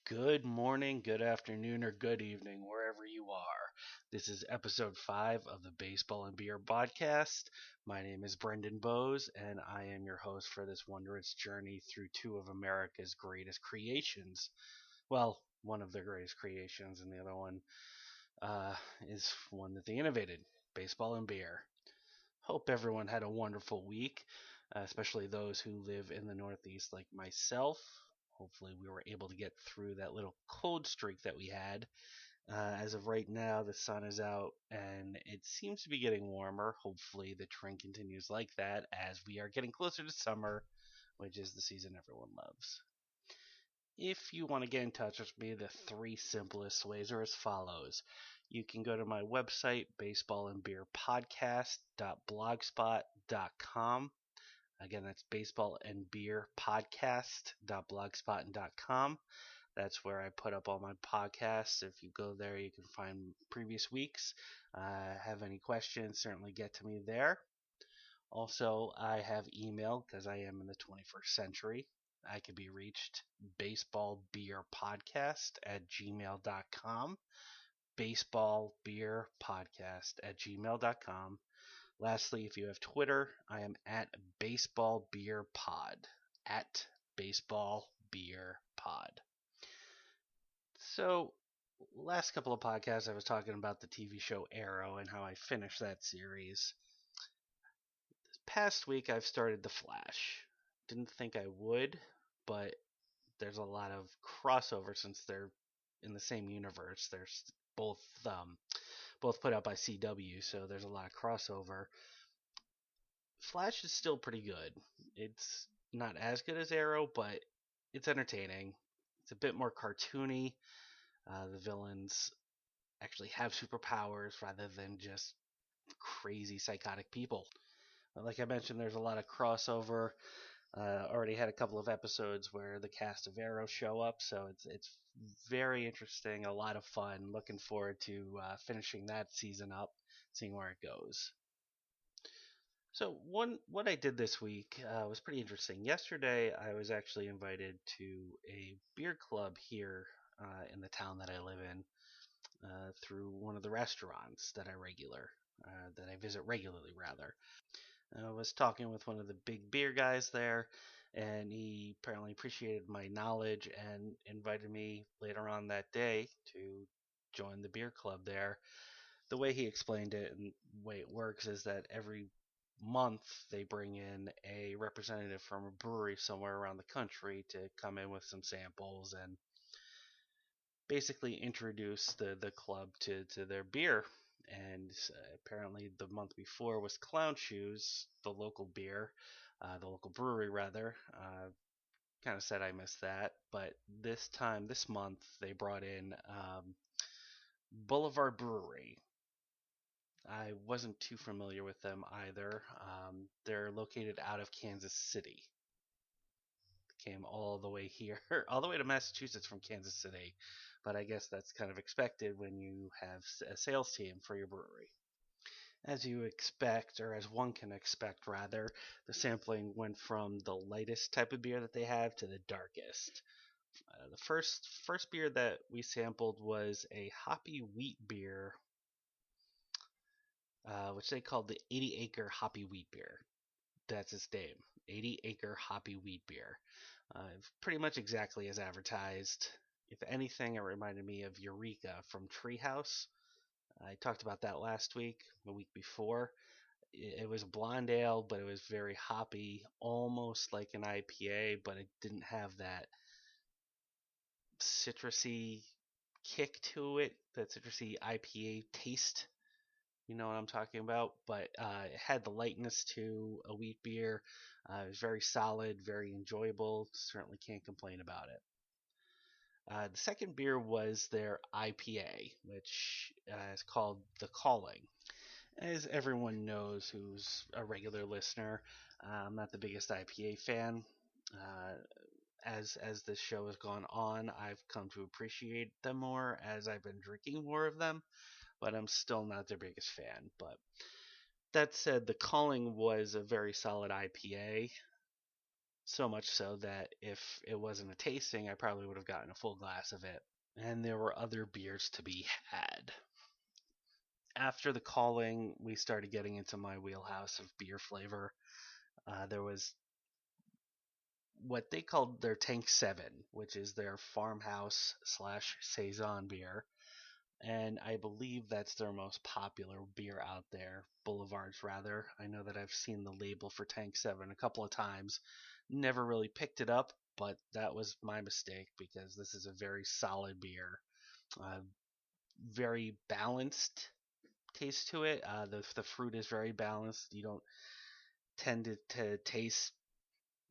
Good morning, good afternoon, or good evening, wherever you are. This is episode 5 of the Baseball and Beer podcast. My name is Brendan Bowes, and I am your host for this wondrous journey through two of America's greatest creations. Well, one of their greatest creations, and the other one uh, is one that they innovated baseball and beer. Hope everyone had a wonderful week, especially those who live in the Northeast like myself. Hopefully, we were able to get through that little cold streak that we had. As of right now, the sun is out and it seems to be getting warmer. Hopefully, the trend continues like that as we are getting closer to summer, which is the season everyone loves. If you want to get in touch with me, the three simplest ways are as follows. You can go to my website, baseballandbeerpodcast.blogspot.com. Again, that's baseballandbeerpodcast.blogspot.com. That's where I put up all my podcasts. If you go there, you can find previous weeks. Have any questions, certainly get to me there. Also, I have email because I am in the 21st century. I can be reached baseballbeerpodcast@gmail.com. Baseballbeerpodcast@gmail.com. Lastly, if you have Twitter, I am at baseballbeerpod. At baseballbeerpod. So, last couple of podcasts, I was talking about the TV show Arrow and how I finished that series. This past week, I've started The Flash. Didn't think I would, but there's a lot of crossover since they're in the same universe. There's both both put out by CW, so there's a lot of crossover. Flash is still pretty good. It's not as good as Arrow, but it's entertaining. It's a bit more cartoony. The villains actually have superpowers rather than just crazy psychotic people. Like I mentioned, there's a lot of crossover. Already had a couple of episodes where the cast of Arrow show up, so it's very interesting, a lot of fun. Looking forward to finishing that season up, seeing where it goes. So what I did this week was pretty interesting. Yesterday, I was actually invited to a beer club here in the town that I live in through one of the restaurants that I visit regularly rather. I was talking with one of the big beer guys there, and he apparently appreciated my knowledge and invited me later on that day to join the beer club there. The way he explained it and the way it works is that every month they bring in a representative from a brewery somewhere around the country to come in with some samples and basically introduce the club to their beer. And apparently, the month before was Clown Shoes, the local beer, the local brewery rather. Kind of sad I missed that, but this month, they brought in Boulevard Brewery. I wasn't too familiar with them either. They're located out of Kansas City. Came all the way here, all the way to Massachusetts from Kansas City. But I guess that's kind of expected when you have a sales team for your brewery. As you expect, or as one can expect rather, the sampling went from the lightest type of beer that they have to the darkest. The first beer that we sampled was a hoppy wheat beer, which they called the 80 Acre Hoppy Wheat Beer. That's its name, 80 Acre Hoppy Wheat Beer. Pretty much exactly as advertised. If anything, it reminded me of Eureka from Treehouse. I talked about that last week, the week before. It was a blonde ale, but it was very hoppy, almost like an IPA, but it didn't have that citrusy kick to it, that citrusy IPA taste. You know what I'm talking about? But it had the lightness to a wheat beer. It was very solid, very enjoyable. Certainly can't complain about it. The second beer was their IPA, which is called The Calling. As everyone knows who's a regular listener, I'm not the biggest IPA fan. Uh, as this show has gone on, I've come to appreciate them more as I've been drinking more of them, but I'm still not their biggest fan. But that said, The Calling was a very solid IPA. So much so that if it wasn't a tasting, I probably would have gotten a full glass of it. And there were other beers to be had. After the calling, we started getting into my wheelhouse of beer flavor. There was what they called their Tank 7, which is their farmhouse slash saison beer. And I believe that's their most popular beer out there, Boulevards rather. I know that I've seen the label for Tank 7 a couple of times. Never really picked it up, but that was my mistake because this is a very solid beer. Uh, very balanced taste to it. The fruit is very balanced. You don't tend to taste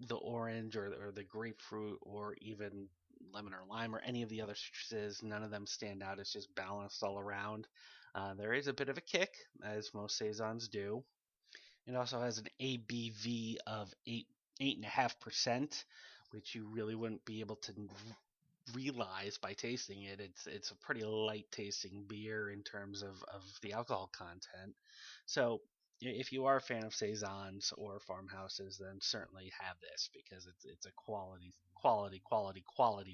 the orange or the grapefruit or even lemon or lime or any of the other citruses. None of them stand out. It's just balanced all around. There is a bit of a kick, as most saisons do. It also has an ABV of 8.5%, which you really wouldn't be able to realize by tasting it. It's a pretty light tasting beer in terms of the alcohol content. So if you are a fan of saisons or farmhouses, then certainly have this because it's a quality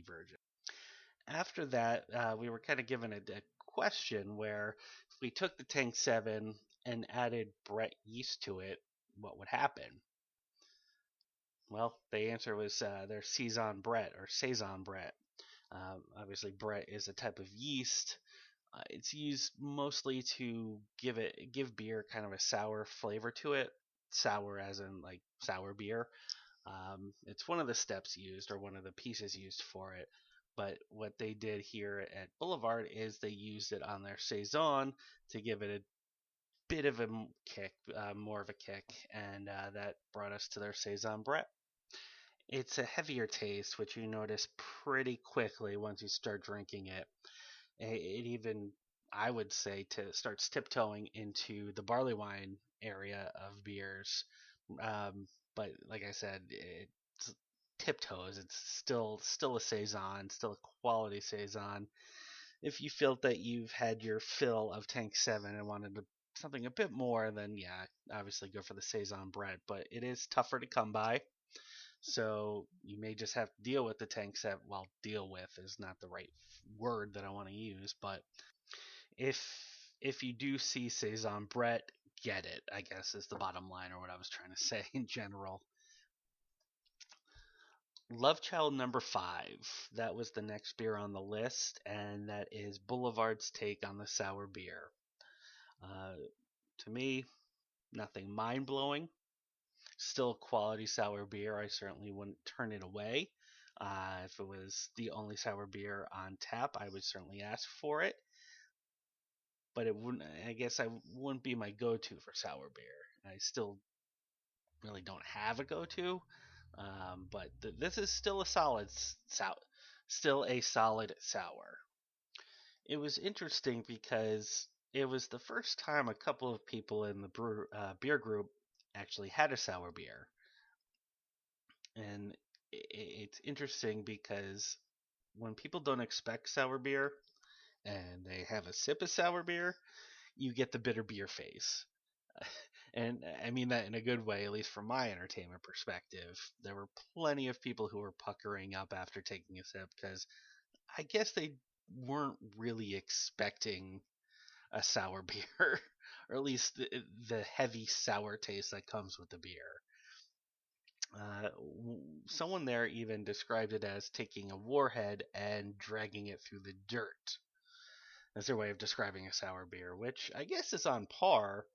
version. After that, we were kind of given a question where if we took the Tank 7 and added Brett yeast to it, what would happen? Well, the answer was their Saison Brett. Obviously, Brett is a type of yeast. It's used mostly to give beer kind of a sour flavor to it. Sour as in like sour beer. It's one of the steps used or one of the pieces used for it. But what they did here at Boulevard is they used it on their saison to give it a bit of a kick, more of a kick, and that brought us to their saison Brett. It's a heavier taste, which you notice pretty quickly once you start drinking it. It even, I would say, starts tiptoeing into the barley wine area of beers. But like I said, it's tiptoes. It's still a saison, still a quality saison. If you felt that you've had your fill of Tank 7 and wanted something a bit more, then yeah, obviously go for the saison Brett. But it is tougher to come by. So you may just have to deal with the Tank 7. Well, deal with is not the right word that I want to use, but if if you do see Saison Brett, get it, I guess is the bottom line or what I was trying to say in general. Love Child number 5. That was the next beer on the list, and that is Boulevard's take on the sour beer. Uh, to me, nothing mind blowing. Still quality sour beer. I certainly wouldn't turn it away. If it was the only sour beer on tap, I would certainly ask for it. But it wouldn't. I guess I wouldn't be my go-to for sour beer. I still really don't have a go-to, but this is still a still a solid sour. It was interesting because it was the first time a couple of people in the beer group actually had a sour beer. And it's interesting because when people don't expect sour beer and they have a sip of sour beer, you get the bitter beer face. And I mean that in a good way, at least from my entertainment perspective. There were plenty of people who were puckering up after taking a sip because I guess they weren't really expecting a sour beer, or at least the heavy sour taste that comes with the beer. Uh, Someone there even described it as taking a warhead and dragging it through the dirt. That's their way of describing a sour beer, which I guess is on par,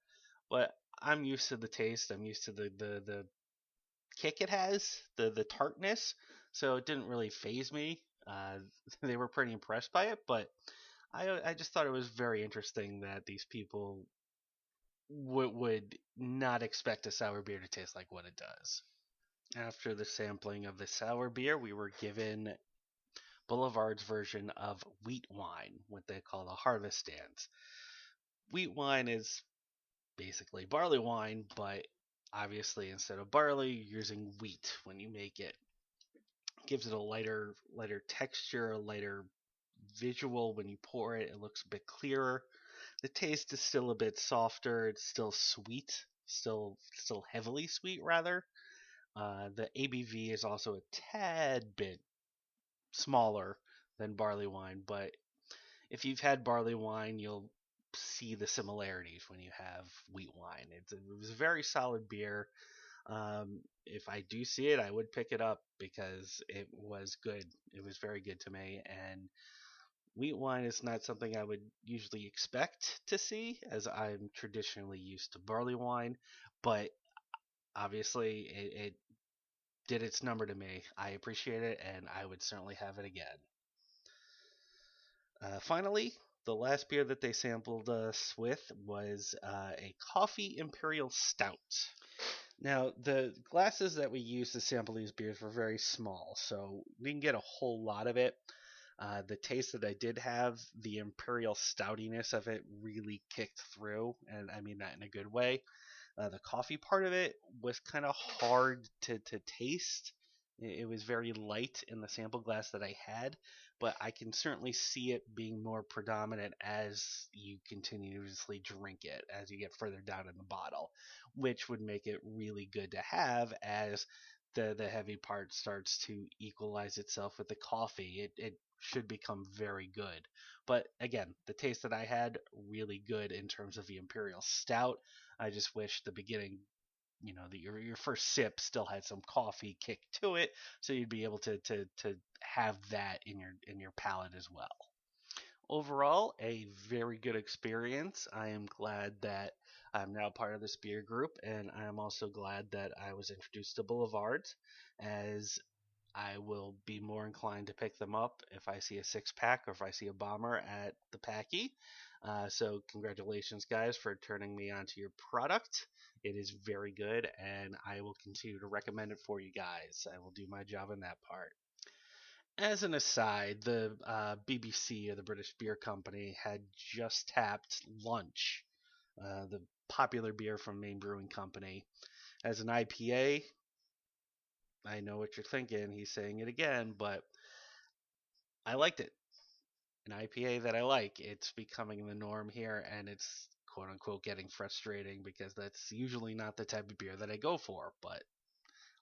but I'm used to the taste. I'm used to the kick it has, the tartness, so it didn't really phase me. They were pretty impressed by it, but I just thought it was very interesting that these people would not expect a sour beer to taste like what it does. After the sampling of the sour beer, we were given Boulevard's version of wheat wine, what they call the harvest dance. Wheat wine is basically barley wine, but obviously instead of barley, you're using wheat when you make it. It gives it a lighter texture, a lighter visual when you pour it. It looks a bit clearer. The taste is still a bit softer. It's still sweet, still heavily sweet rather. The ABV is also a tad bit smaller than barley wine, but if you've had barley wine, you'll see the similarities when you have wheat wine. It was a very solid beer. If I do see it, I would pick it up because it was good. It was very good to me. And wheat wine is not something I would usually expect to see, as I'm traditionally used to barley wine. But obviously, it did its number to me. I appreciate it, and I would certainly have it again. Finally, the last beer that they sampled us with was a coffee imperial stout. Now, the glasses that we used to sample these beers were very small, so we didn't get a whole lot of it. The taste that I did have, the imperial stoutiness of it really kicked through, and I mean that in a good way. The coffee part of it was kind of hard to taste. It was very light in the sample glass that I had, but I can certainly see it being more predominant as you continuously drink it, as you get further down in the bottle, which would make it really good to have as the heavy part starts to equalize itself with the coffee. It should become very good. But again, the taste that I had, really good in terms of the Imperial Stout. I just wish the beginning, your first sip still had some coffee kick to it, so you'd be able to have that in your palate as well. Overall, a very good experience. I am glad that I'm now part of this beer group, and I am also glad that I was introduced to Boulevard, as I will be more inclined to pick them up if I see a six pack or if I see a bomber at the Packy. So, congratulations, guys, for turning me onto your product. It is very good, and I will continue to recommend it for you guys. I will do my job in that part. As an aside, the BBC, or the British Beer Company, had just tapped Lunch, the popular beer from Maine Brewing Company. As an IPA, I know what you're thinking. He's saying it again, but I liked it. An IPA that I like. It's becoming the norm here, and it's quote unquote getting frustrating because that's usually not the type of beer that I go for. But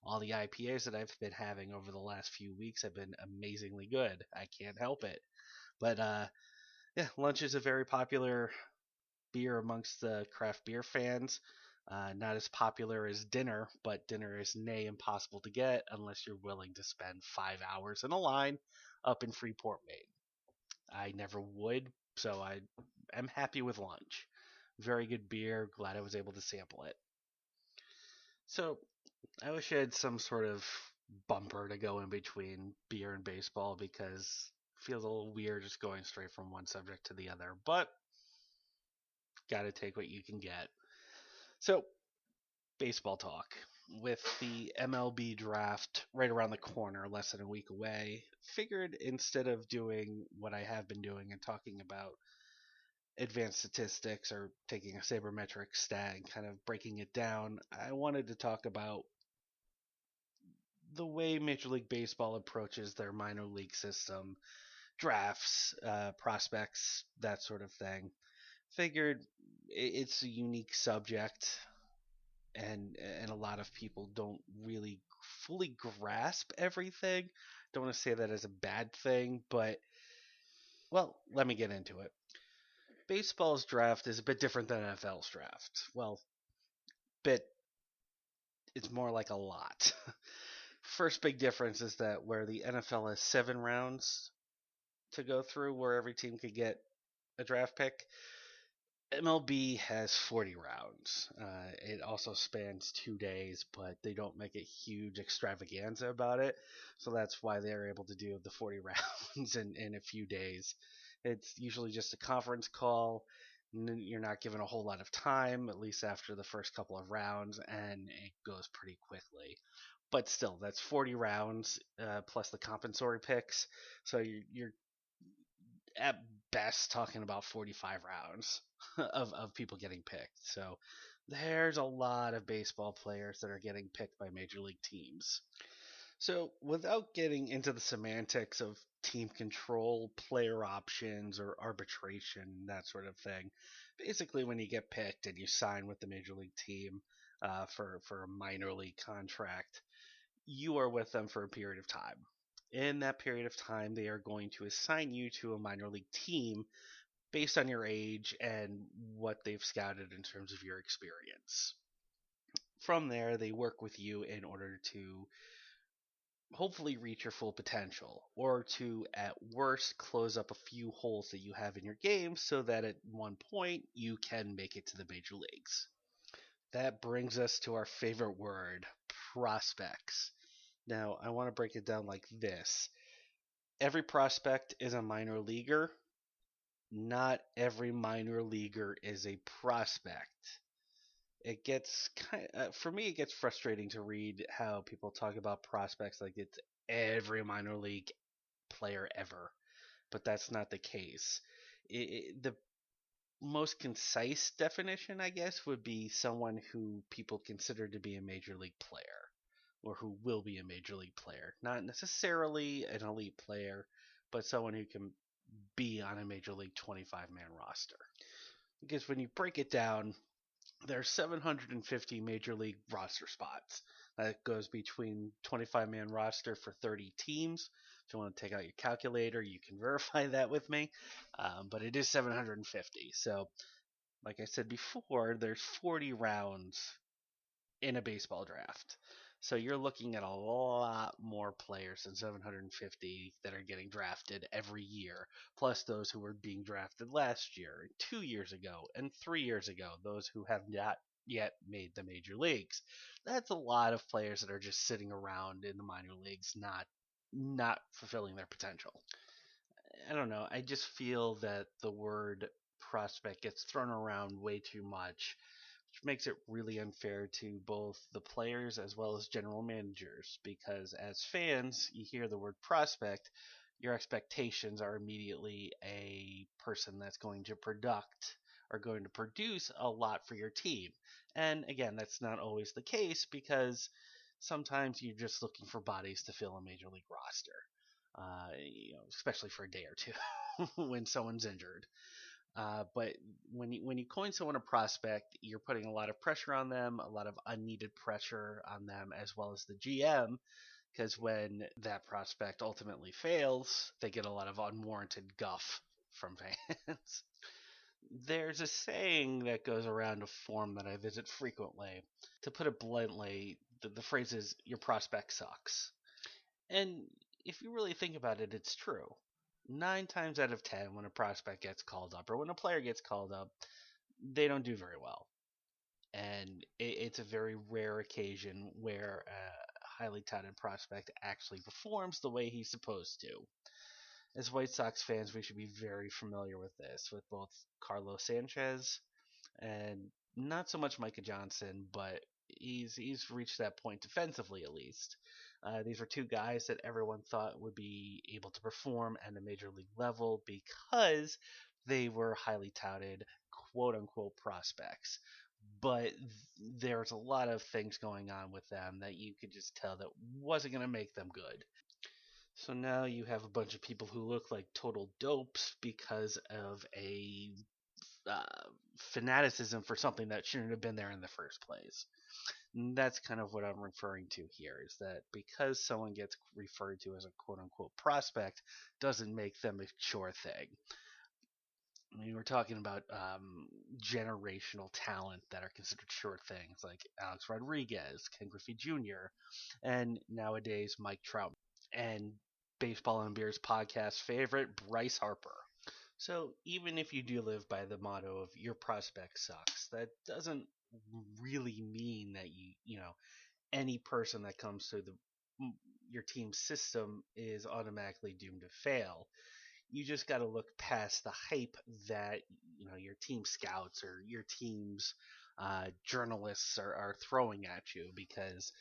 all the IPAs that I've been having over the last few weeks have been amazingly good. I can't help it. But yeah, Lunch is a very popular beer amongst the craft beer fans. Not as popular as Dinner, but Dinner is nay impossible to get unless you're willing to spend 5 hours in a line up in Freeport, Maine. I never would, so I am happy with Lunch. Very good beer. Glad I was able to sample it. So I wish I had some sort of bumper to go in between beer and baseball because it feels a little weird just going straight from one subject to the other. But gotta take what you can get. So baseball talk. With the MLB draft right around the corner, less than a week away, figured instead of doing what I have been doing and talking about advanced statistics or taking a sabermetric stat and kind of breaking it down, I wanted to talk about the way Major League Baseball approaches their minor league system, drafts, prospects, that sort of thing. Figured it's a unique subject, and a lot of people don't really fully grasp everything. Don't want to say that as a bad thing, but well, let me get into it. Baseball's draft is a bit different than NFL's draft. Well, bit it's more like a lot. First big difference is that where the NFL has 7 rounds to go through, where every team could get a draft pick, MLB has 40 rounds. It also spans 2 days, but they don't make a huge extravaganza about it. So that's why they're able to do the 40 rounds in a few days. It's usually just a conference call. You're not given a whole lot of time, at least after the first couple of rounds, and it goes pretty quickly. But still, that's 40 rounds plus the compensatory picks. So you're at best talking about 45 rounds of people getting picked. So there's a lot of baseball players that are getting picked by major league teams. So without getting into the semantics of team control, player options, or arbitration, that sort of thing, basically when you get picked and you sign with the major league team for a minor league contract, you are with them for a period of time. In that period of time, they are going to assign you to a minor league team based on your age and what they've scouted in terms of your experience. From there, they work with you in order to hopefully reach your full potential, or to, at worst, close up a few holes that you have in your game so that at one point you can make it to the major leagues. That brings us to our favorite word, prospects. Now, I want to break it down like this. Every prospect is a minor leaguer. Not every minor leaguer is a prospect. It gets for me, it gets frustrating to read how people talk about prospects like it's every minor league player ever, but that's not the case. The most concise definition, I guess, would be someone who people consider to be a major league player, or who will be a major league player. Not necessarily an elite player, but someone who can be on a major league 25-man roster. Because when you break it down, there's 750 major league roster spots. That goes between 25-man roster for 30 teams. If you want to take out your calculator, you can verify that with me. But it is 750. So, like I said before, there's 40 rounds in a baseball draft. So you're looking at a lot more players than 750 that are getting drafted every year, plus those who were being drafted last year, 2 years ago, and 3 years ago, those who have not yet made the major leagues. That's a lot of players that are just sitting around in the minor leagues, not fulfilling their potential. I don't know. I just feel that the word prospect gets thrown around way too much, which makes it really unfair to both the players as well as general managers. Because as fans, you hear the word prospect, your expectations are immediately a person that's going to produce a lot for your team. And again, that's not always the case, because sometimes you're just looking for bodies to fill a major league roster. Especially for a day or two when someone's injured. But when you coin someone a prospect, you're putting a lot of pressure on them, a lot of unneeded pressure on them, as well as the GM, because when that prospect ultimately fails, they get a lot of unwarranted guff from fans. There's a saying that goes around a forum that I visit frequently. To put it bluntly, the phrase is, your prospect sucks. And if you really think about it, it's true. 9 times out of 10, when a prospect gets called up, or when a player gets called up, they don't do very well. And it's a very rare occasion where a highly touted prospect actually performs the way he's supposed to. As White Sox fans, we should be very familiar with this, with both Carlos Sanchez and not so much Micah Johnson, but he's reached that point defensively, at least. These were two guys that everyone thought would be able to perform at a major league level because they were highly touted, quote unquote, prospects. But there's a lot of things going on with them that you could just tell that wasn't going to make them good. So now you have a bunch of people who look like total dopes because of a uh, fanaticism for something that shouldn't have been there in the first place. And that's kind of what I'm referring to here, is that because someone gets referred to as a quote unquote prospect doesn't make them a sure thing. I mean, we're talking about generational talent that are considered sure things, like Alex Rodriguez, Ken Griffey Jr., and nowadays Mike Trout, and Baseball and Beers podcast favorite, Bryce Harper. So even if you do live by the motto of your prospect sucks, that doesn't really mean that any person that comes through your team's system is automatically doomed to fail. You just got to look past the hype that your team scouts or your team's journalists are throwing at you, because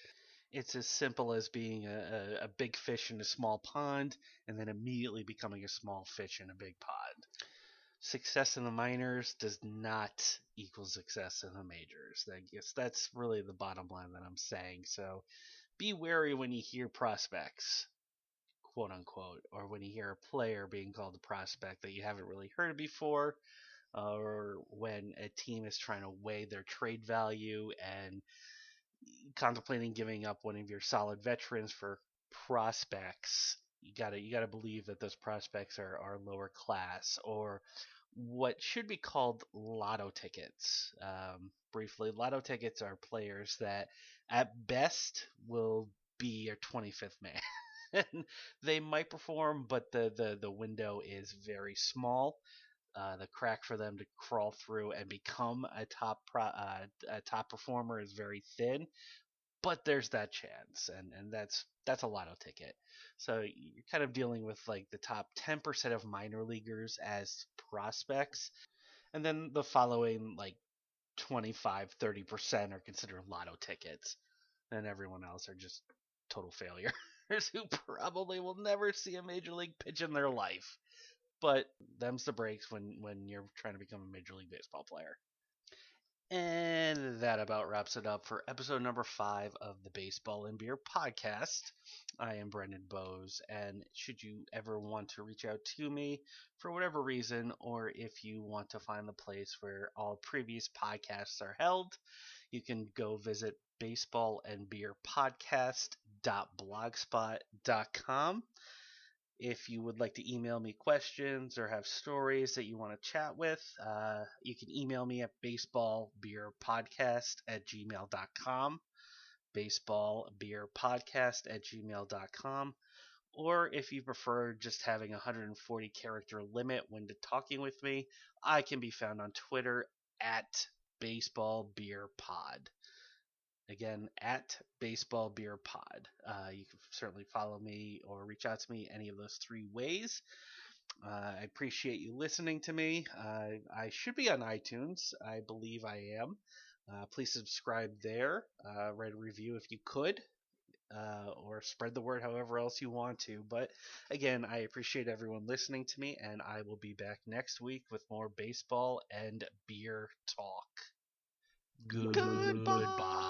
it's as simple as being a big fish in a small pond and then immediately becoming a small fish in a big pond. Success in the minors does not equal success in the majors. I guess that's really the bottom line that I'm saying. So be wary when you hear prospects, quote unquote, or when you hear a player being called a prospect that you haven't really heard before, or when a team is trying to weigh their trade value and contemplating giving up one of your solid veterans for prospects, you gotta believe that those prospects are lower class, or what should be called lotto tickets. Briefly, lotto tickets are players that at best will be your 25th man. They might perform, but the window is very small. The crack for them to crawl through and become a top performer is very thin, but there's that chance, and that's a lotto ticket. So you're kind of dealing with like the top 10% of minor leaguers as prospects, and then the following like 25-30% are considered lotto tickets, and everyone else are just total failures who probably will never see a major league pitch in their life. But them's the breaks when you're trying to become a major league baseball player. And that about wraps it up for episode number 5 of the Baseball and Beer podcast. I am Brendan Bowes, and should you ever want to reach out to me for whatever reason, or if you want to find the place where all previous podcasts are held, you can go visit baseballbeerpodcast.blogspot.com. If you would like to email me questions or have stories that you want to chat with, you can email me at baseballbeerpodcast@gmail.com, baseballbeerpodcast@gmail.com, or if you prefer just having a 140 character limit when talking with me, I can be found on Twitter at baseballbeerpod. Again, at Baseball Beer Pod. You can certainly follow me or reach out to me any of those 3 ways. I appreciate you listening to me. I should be on iTunes. I believe I am. Please subscribe there. Write a review if you could. Or spread the word however else you want to. But again, I appreciate everyone listening to me, and I will be back next week with more baseball and beer talk. Goodbye.